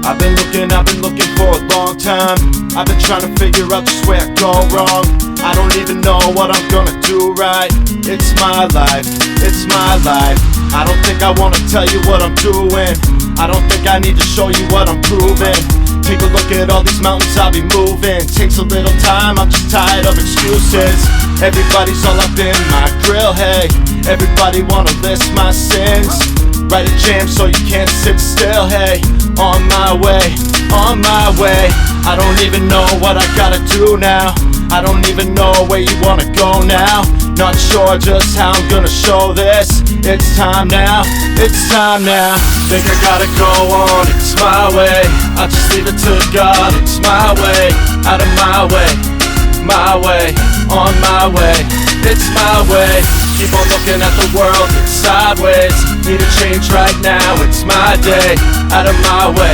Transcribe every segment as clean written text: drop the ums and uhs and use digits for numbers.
I've been looking for a long time. I've been trying to figure out just where I go wrong. I don't even know what I'm gonna do right. It's my life, it's my life. I don't think I wanna tell you what I'm doing. I don't think I need to show you what I'm proving. Take a look at all these mountains I'll be moving. Takes a little time, I'm just tired of excuses. Everybody's all up in my grill, hey. Everybody wanna list my sins. Write a jam so you can't sit still, hey. On my way, on my way. I don't even know what I gotta do now. I don't even know where you wanna go now. Not sure just how I'm gonna show this. It's time now, it's time now. Think I gotta go on, it's my way. I'll just leave it to God, it's my way. Out of my way, on my way. It's my way. Keep on looking at the world, it's sideways. Need a change right now, it's my day. Out of my way,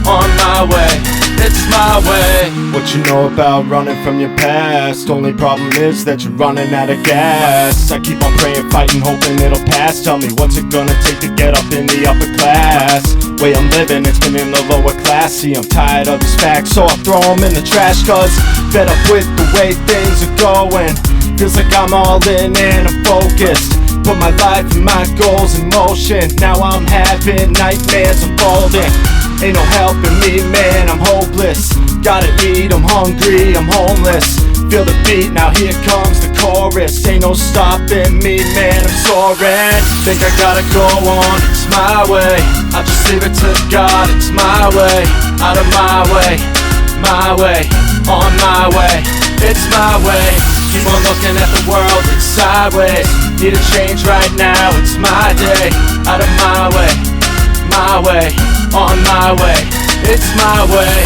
on my way. It's my way. What you know about running from your past? Only problem is that you're running out of gas. I keep on praying, fighting, hoping it'll pass. Tell me what's it gonna take to get up in the upper class? Way I'm living, it's been in the lower class. See, I'm tired of these facts, so I throw them in the trash. Cause fed up with the way things are going. Feels like I'm all in and I'm focused. Put my life and my goals in motion. Now I'm having nightmares unfolding. Ain't no helping me, man, I'm hopeless. Gotta eat, I'm hungry, I'm homeless. Feel the beat, now here comes the chorus. Ain't no stopping me, man, I'm soaring. Think I gotta go on, it's my way. I'll just leave it to God, it's my way. Out of my way, on my way. It's my way. Keep on looking at the world, it's sideways. Need a change right now, it's my day. Out of my way, on my way. It's my way.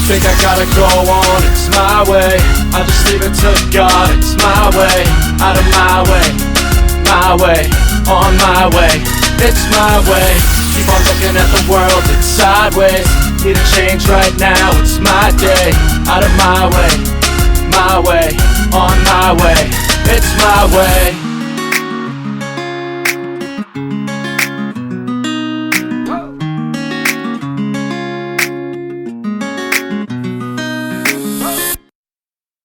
Think I gotta go on, it's my way. I'll just leave it to God, it's my way. Out of my way, on my way. It's my way. Keep on looking at the world, it's sideways. Need a change right now, it's my day. Out of my way, on my way. It's my way.